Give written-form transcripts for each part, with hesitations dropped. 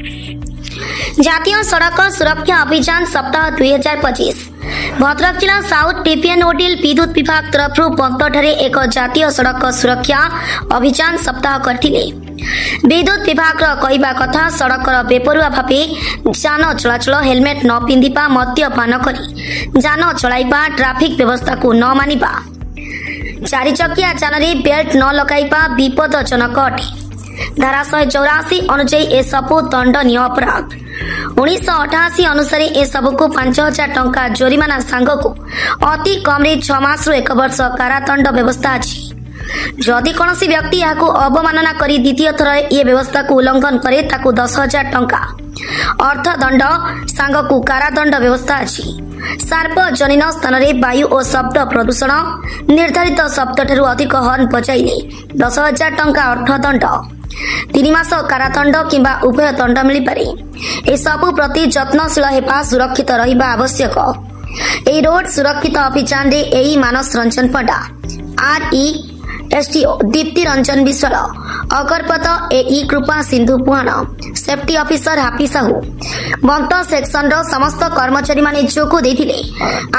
जातीय सड़क सुरक्षा अभियान सप्ताह 2025 भद्रक जिला साउथ टीपीएन ओडिल विद्युत विभाग तरफ बंतठारे एक जातीय सड़क सुरक्षा अभियान सप्ताह करथिले। विद्युत विभाग कहवा कथा सड़क बेपरुआ भावे जान चलाचल हेलमेट न पिंधिबा मद्यपान करी जान चलाइबा ट्राफिक व्यवस्था को न मानिबा चारि चकिया जान बेल्ट न लगाइबा विपदजनक अटे। धारा 184 अनुଯାୟୀ ए सबु दंडनीय अपराध। 1988 अनुसार ए सबको 5000 टंका जोरिमाना सांग को अति कम 6 मास रु 1 वर्ष कारादंड व्यवस्था अछि। जदि कौनसी व्यक्ति यहाँ अवमानना करी द्वितीय थर ये व्यवस्था को उल्लंघन करे ताकू 10,000 टंका अर्थदंड सांग को कारादंड व्यवस्था अछि। सार्वजनिक स्थान में वायु और शब्द प्रदूषण निर्धारित शब्द ठारू अधिक हर्न बजाइले 10,000 टंका अर्थदंड 3 मास कारादंड किंबा उभय दंड मिल पारे। ए सबु प्रति जत्नशील हेबा सुरक्षित रहिबा आवश्यक। ए रोड सुरक्षित अभियान रे AE Manas Ranjan Panda RE STO Dipti Ranjan Biswal अगरपत AE Kripa Sindhu Puhan safety officer हाफी साहू बंत सेक्शन रो समस्त कर्मचारी माने जोको देथिले।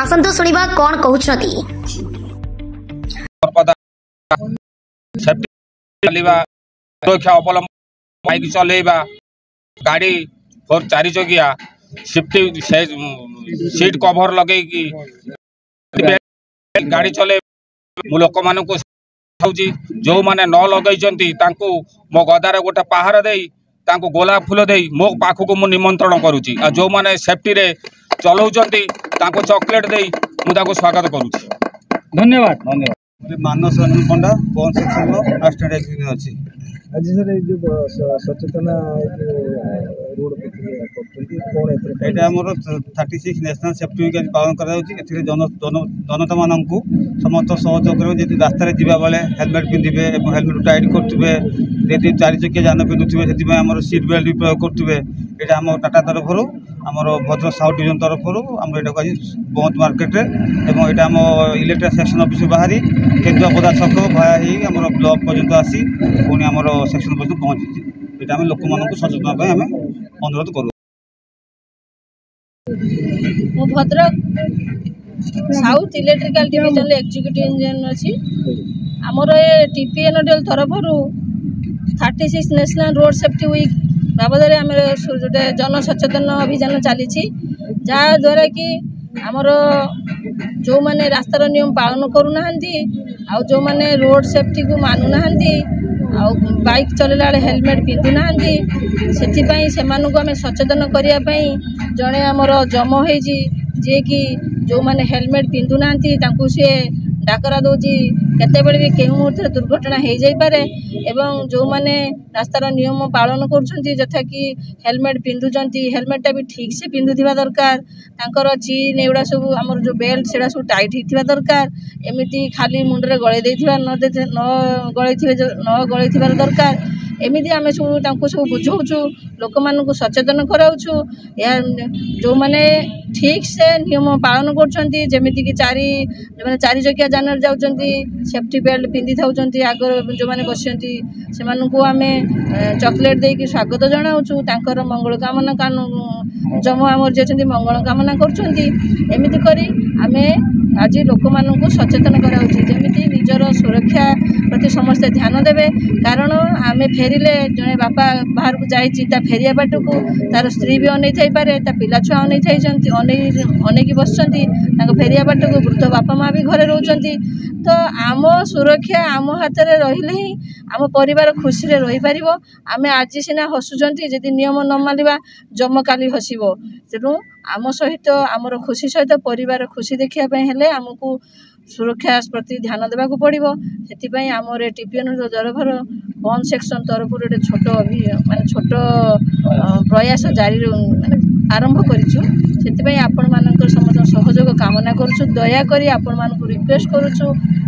आसंतु सुनिबा कोन कहउछथि। सुरक्षा अवलंबन बाइक चलेबा गाड़ी फोर 4 चकिया सेफ्टी सीट कवर लगे कि गाड़ी चले लोक मान जो माने न लगे मो गदार गोटे पहाड़ दे गोलाप फूल दे मो पाखक मु निमंत्रण करुच्ची जो माने सेफ्टी रे चलाउछंती चॉकलेट दे मुझे स्वागत करुच्ची। धन्यवाद धन्यवाद। मानस रंजन पंडा पवन सेक्शन असिस्टेंट एक्जीक्यूटिव अच्छी आज सर जो सचेतना रोड यहाँ आमर 36 नेशनल सेफ्टी वीक आज पालन कर जनता मान समस्त सहयोग कर रास्तार जावा बेले हेलमेट पिंधे हेलमेट टाइट करुवे 4 चकिया जान पिंधुवे से सीट बेल्ट भी प्रयोग करुवे। यहाँ आम टाटा तरफ आमर भद्रक साउथ डिविजन तरफ आम यहाँ आज बहुत मार्केट यहाँ आम इलेक्ट्रिक सेक्शन ऑफिस बाहरी केन्दुआपदा छक भाई आम ब्लॉक पर्यंत आसी पुणी आम सेक्शन पर्यंत पहुंची यहाँ आम लोक मान सचेतन आम अनुरोध करूँ। Bhadrak south electrical division executive engineer अच्छी आमर टीपीएन तरफ 36 नेशनल रोड सेफ्टी वीक बाबद आम गोटे जनसचेतन अभियान चली जहाँद्वारा कि आमर जो मैंने रास्तार नियम पालन करूना आ जो मैंने रोड सेफ्टी को मानुना आ बाइक चलेला हेलमेट पिंधुना से आम सचेतन करने जड़े आमर जम हो जे कि जो मैंने हेलमेट पिंधुना सी डाकरा दौर केतबेले भी केउ मुहूर्त दुर्घटना हो जापे एवं जो मैंने रास्तार नियम पालन करा कि हेलमेट पिंधुंट हेलमेटा भी ठीक से पिंधुवा दरकार तांकर चीन एगुड़ा सब आमर जो बेल्ट से सब टाइट होता दरकार एमती खाली मुंडे गलई न गलई दरकार एमती आम सब सब बुझाऊँ लोक मान सचेतन कराऊँ जो मैंने ठीक से नियम पालन करमती कि 4 चकिया जान जाऊँगी सेफ्टी बेल्ट पिंधि था आगर जो मैंने बस से आम चॉकलेट देकी स्वागत जनाऊँ मंगल कामना जम आमर जे मंगल कामना करमती करी आम आज लोक मान सचेतन कराऊँ निजर सुरक्षा प्रति समस्ते ध्यान देवे कारण आम फेरिले जड़े बापा बाहर को जा फेरिया बाट को तार स्त्री भी अनै थाईपे पिला छुआ अनेक बस फेरिया बाट को वृद्ध बापा माँ भी घरे रोचंती तो आम सुरक्षा आम हाथ में रहिले ही आम परिवार खुशी रे रही पारिबो। आम आज सीना हसुचंती यदि नियम न मानिबा जम काली हसिबो तेणु आम सहित आमर खुशी सहित परिवार खुशी देखिया पय हेले आमको सुरक्षा प्रति ध्यान देवा पड़ो से आमर टीपीएन तरफर वन सेक्शन तरफ गोटे छोट माने छोट प्रयास जारी माने आरंभ करें आपण मान समस्त सहयोग कामना करुँ दयाकोरी आपण मान रिक्वेस्ट करुँ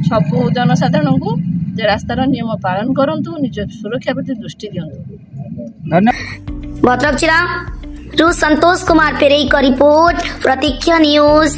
सबू जनसाधारण को रास्तार नियम पालन करूँ निज सुरक्षा प्रति दृष्टि दिंतु। भद्रक जिला संतोष कुमार पेरेई का रिपोर्ट प्रतीक्षा न्यूज।